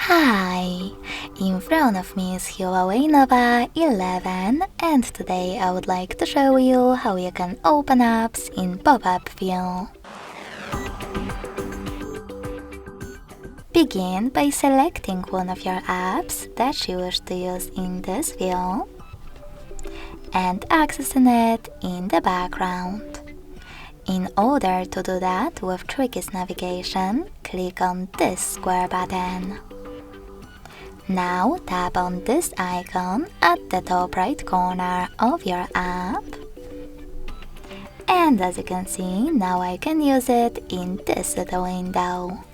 Hi! In front of me is Huawei Nova 11 and today I would like to show you how you can open apps in pop-up view. Begin by selecting one of your apps that you wish to use in this view and accessing it in the background. In order to do that with Tricky's navigation, click on this square button. Now tap on this icon at the top right corner of your app. And as you can see, now I can use it in this little window.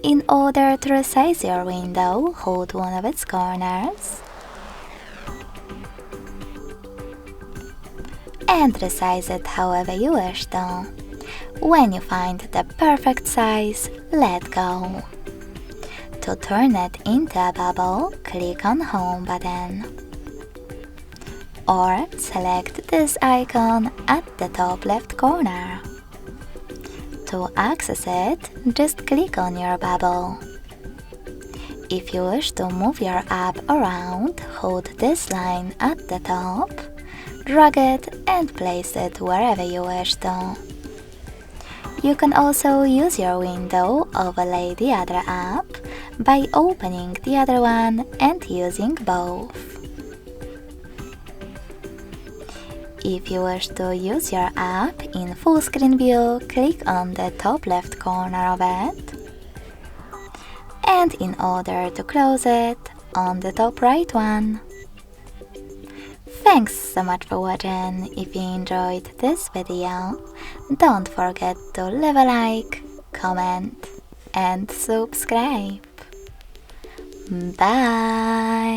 In order to resize your window, hold one of its corners and resize it however you wish to. When you find the perfect size, let go. To turn it into a bubble, click on Home button. Or select this icon at the top left corner. To access it, just click on your bubble. If you wish to move your app around, hold this line at the top, drag it and place it wherever you wish to. You can also use your window overlay the other app by opening the other one and using both. If you wish to use your app in full screen view, click on the top left corner of it. And in order to close it, on the top right one. Thanks so much for watching. If you enjoyed this video, don't forget to leave a like, comment and subscribe. Bye!